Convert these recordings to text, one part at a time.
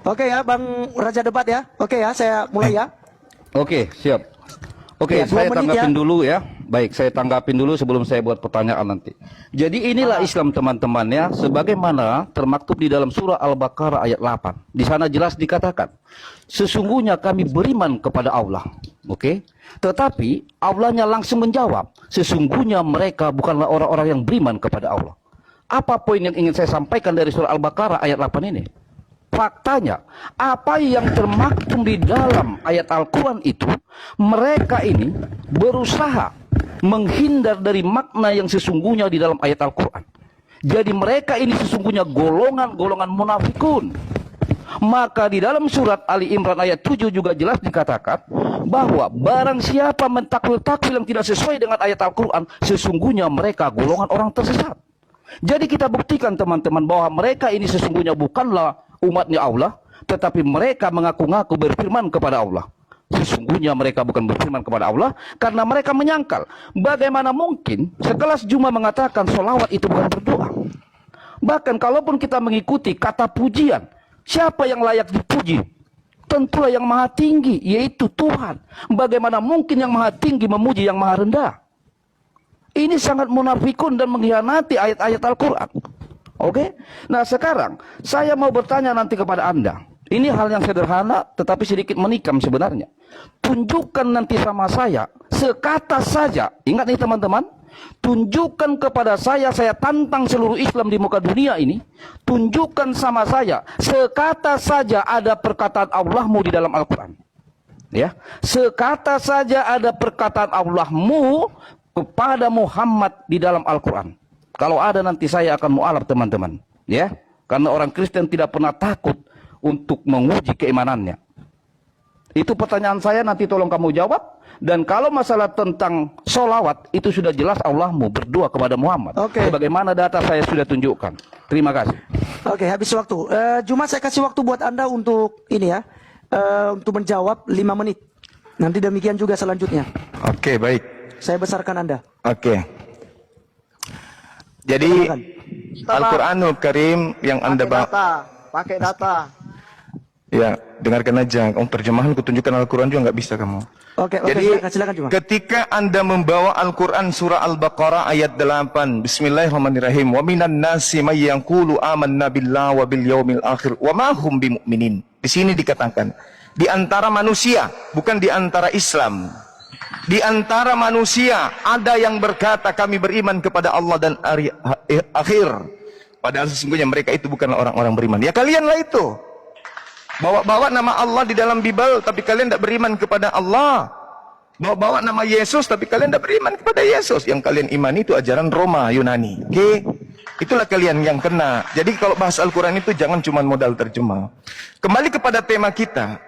Oke ya, Bang Raja Debat ya. Oke ya, saya mulai ya. Oke, siap. Oke, Ya, 2 saya menit tanggapin ya. dulu ya. Baik, saya tanggapin dulu sebelum saya buat pertanyaan nanti. Jadi inilah Islam teman-teman ya, sebagaimana termaktub di dalam surah Al-Baqarah ayat 8. Di sana jelas dikatakan, sesungguhnya kami beriman kepada Allah. Oke. Tetapi Allahnya langsung menjawab, sesungguhnya mereka bukanlah orang-orang yang beriman kepada Allah. Apa poin yang ingin saya sampaikan dari surah Al-Baqarah ayat 8 ini? Faktanya, apa yang termaktub di dalam ayat Al-Quran itu, mereka ini berusaha menghindar dari makna yang sesungguhnya di dalam ayat Al-Quran. Jadi mereka ini sesungguhnya golongan-golongan munafikun. Maka di dalam surat Ali Imran ayat 7 juga jelas dikatakan bahwa barang siapa mentakwil-takwil yang tidak sesuai dengan ayat Al-Quran, sesungguhnya mereka golongan orang tersesat. Jadi kita buktikan teman-teman bahwa mereka ini sesungguhnya bukanlah umatnya Allah, tetapi mereka mengaku-ngaku berfirman kepada Allah. Sesungguhnya mereka bukan berfirman kepada Allah karena mereka menyangkal. Bagaimana mungkin sekelas Juma mengatakan sholawat itu bukan berdoa? Bahkan kalaupun kita mengikuti kata pujian, siapa yang layak dipuji? Tentulah yang maha tinggi, yaitu Tuhan. Bagaimana mungkin yang maha tinggi memuji yang maha rendah? Ini sangat munafikun dan mengkhianati ayat-ayat Al-Quran. Oke? Nah sekarang, saya mau bertanya nanti kepada Anda. Ini hal yang sederhana, tetapi sedikit menikam sebenarnya. Tunjukkan nanti sama saya, sekata saja. Ingat nih teman-teman. Tunjukkan kepada saya tantang seluruh Islam di muka dunia ini. Tunjukkan sama saya, sekata saja ada perkataan Allahmu di dalam Al-Quran. Ya, sekata saja ada perkataan Allahmu kepada Muhammad di dalam Al-Quran. Kalau ada nanti saya akan mu'alaf teman-teman. Ya, karena orang Kristen tidak pernah takut untuk menguji keimanannya. Itu pertanyaan saya, nanti tolong kamu jawab. Dan kalau masalah tentang sholawat, itu sudah jelas Allahmu berdoa kepada Muhammad. Oke. Bagaimana data saya sudah tunjukkan. Terima kasih. Oke, habis waktu. Cuma saya kasih waktu buat Anda untuk ini ya. Untuk menjawab 5 menit. Nanti demikian juga selanjutnya. Oke, baik. Saya besarkan Anda. Oke. Jadi Al-Qur'anul Karim yang Anda Pakai data. ya, dengarkan aja. Terjemahan kutunjukkan Al-Qur'an juga nggak bisa kamu. Oke, Jadi silakan cuma. ketika Anda membawa Al-Qur'an surah Al-Baqarah ayat 8, Bismillahirrahmanirrahim. Wa minan nasi may yaqulu amanna billahi wa bil yaumil akhir wa ma hum bimumin. Di sini dikatakan di antara manusia, bukan di antara Islam. Di antara manusia ada yang berkata kami beriman kepada Allah dan hari akhir. Padahal sesungguhnya mereka itu bukan orang-orang beriman. Ya kalianlah itu. Bawa-bawa nama Allah di dalam Bible tapi kalian tidak beriman kepada Allah. Bawa-bawa nama Yesus tapi kalian tidak beriman kepada Yesus. Yang kalian imani itu ajaran Roma, Yunani. Oke? Itulah kalian yang kena. Jadi kalau bahas Al-Quran itu jangan cuma modal terjemah. Kembali kepada tema kita.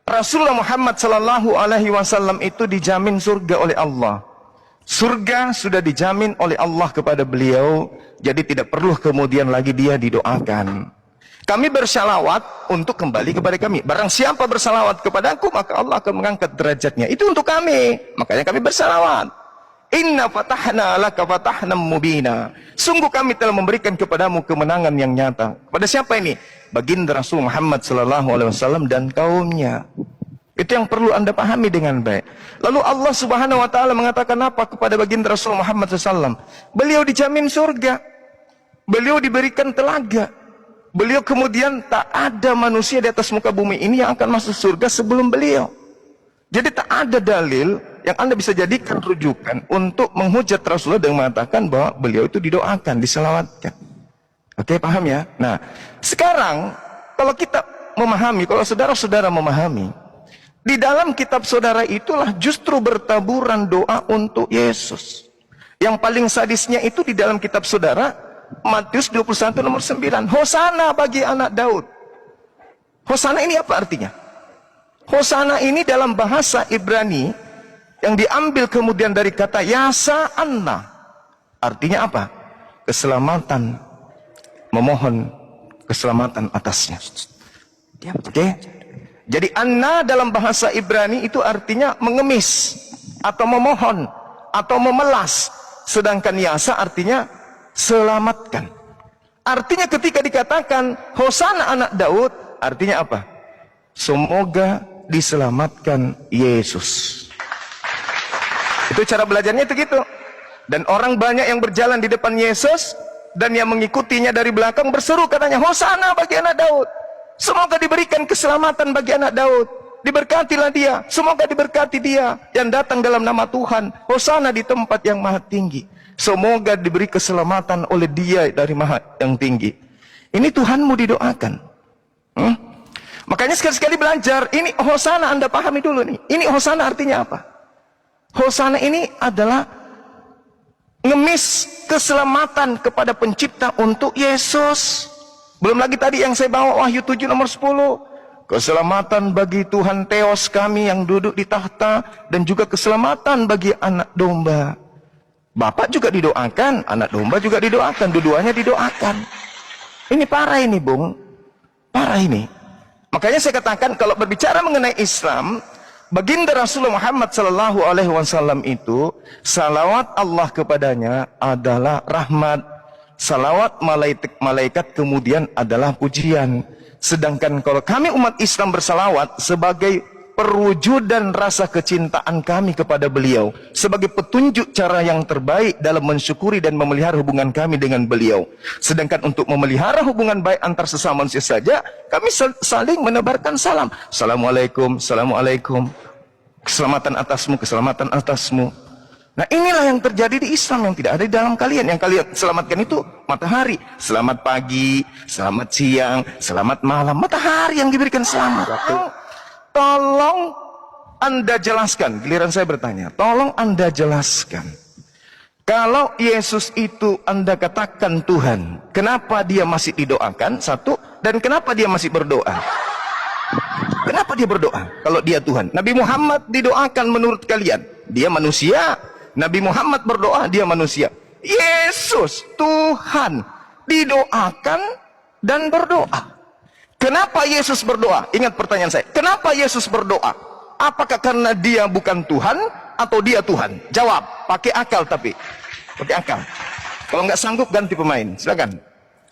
Rasulullah Muhammad sallallahu alaihi wasallam itu dijamin surga oleh Allah. Surga sudah dijamin oleh Allah kepada beliau, jadi tidak perlu kemudian lagi dia didoakan. Kami bersalawat untuk kembali kepada kami. Barang siapa bersalawat kepadaku, maka Allah akan mengangkat derajatnya. Itu untuk kami. Makanya kami bersalawat. Inna fatahna laka fatahna mubina. Sungguh kami telah memberikan kepadamu kemenangan yang nyata. Pada siapa ini? Baginda Rasul Muhammad sallallahu alaihi wasallam dan kaumnya. Itu yang perlu Anda pahami dengan baik. Lalu Allah Subhanahu wa taala mengatakan apa kepada baginda Rasul Muhammad sallallahu alaihi wasallam? Beliau dijamin surga. Beliau diberikan telaga. Beliau kemudian tak ada manusia di atas muka bumi ini yang akan masuk surga sebelum beliau. Jadi tak ada dalil yang Anda bisa jadikan rujukan untuk menghujat Rasulullah dengan mengatakan bahwa beliau itu didoakan, diselawatkan. Oke, paham ya? Nah, sekarang kalau kita memahami, kalau saudara-saudara memahami, di dalam kitab saudara itulah justru bertaburan doa untuk Yesus. Yang paling sadisnya itu di dalam kitab saudara, Matius 21 nomor 9. Hosana bagi anak Daud. Hosana ini apa artinya? Hosana ini dalam bahasa Ibrani yang diambil kemudian dari kata Yasa Anna. Artinya apa? Keselamatan. Memohon keselamatan atasnya. Oke? Jadi Anna dalam bahasa Ibrani itu artinya mengemis atau memohon atau memelas. Sedangkan Yasa artinya selamatkan. Artinya ketika dikatakan Hosana anak Daud, Artinya apa? Semoga diselamatkan Yesus. Itu cara belajarnya itu gitu. Dan orang banyak yang berjalan di depan Yesus dan yang mengikutinya dari belakang berseru katanya, Hosana bagi anak Daud. Semoga diberikan keselamatan bagi anak Daud. Diberkatilah dia, semoga diberkati dia yang datang dalam nama Tuhan. Hosana di tempat yang maha tinggi. Semoga diberi keselamatan oleh dia dari maha yang tinggi. Ini Tuhanmu didoakan. Makanya sekali-sekali belajar. Ini Hosana, Anda pahami dulu nih. Ini Hosana artinya apa? Hosana ini adalah ngemis keselamatan kepada pencipta untuk Yesus. Belum lagi tadi yang saya bawa Wahyu 7 nomor 10. Keselamatan bagi Tuhan Theos kami yang duduk di tahta. Dan juga keselamatan bagi anak domba. Bapak juga didoakan, anak domba juga didoakan. Dua-duanya didoakan. Ini parah ini, Bung. Parah ini. Makanya saya katakan kalau berbicara mengenai Islam, baginda Rasulullah Muhammad sallallahu alaihi wasallam itu salawat Allah kepadanya adalah rahmat, salawat malaikat kemudian adalah pujian. Sedangkan kalau kami umat Islam bersalawat sebagai perwujudan rasa kecintaan kami kepada beliau, sebagai petunjuk cara yang terbaik dalam mensyukuri dan memelihara hubungan kami dengan beliau. Sedangkan untuk memelihara hubungan baik antar sesama manusia saja, kami saling menebarkan salam. Assalamualaikum, assalamualaikum. Keselamatan atasmu, keselamatan atasmu. Nah inilah yang terjadi di Islam yang tidak ada di dalam kalian. Yang kalian selamatkan itu matahari. Selamat pagi, selamat siang, selamat malam. Matahari yang diberikan selamat. Tolong Anda jelaskan, giliran saya bertanya, tolong Anda jelaskan. Kalau Yesus itu Anda katakan Tuhan, kenapa dia masih didoakan? Satu, dan kenapa dia masih berdoa? Kenapa dia berdoa kalau dia Tuhan? Nabi Muhammad didoakan menurut kalian, dia manusia. Nabi Muhammad berdoa, dia manusia. Yesus Tuhan didoakan dan berdoa. Kenapa Yesus berdoa? Ingat pertanyaan saya. Kenapa Yesus berdoa? Apakah karena dia bukan Tuhan atau dia Tuhan? Jawab. Pakai akal tapi. Pakai akal. Kalau nggak sanggup ganti pemain. Silakan.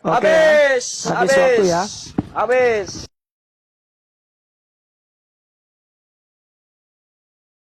Oke. Habis waktu ya. Habis.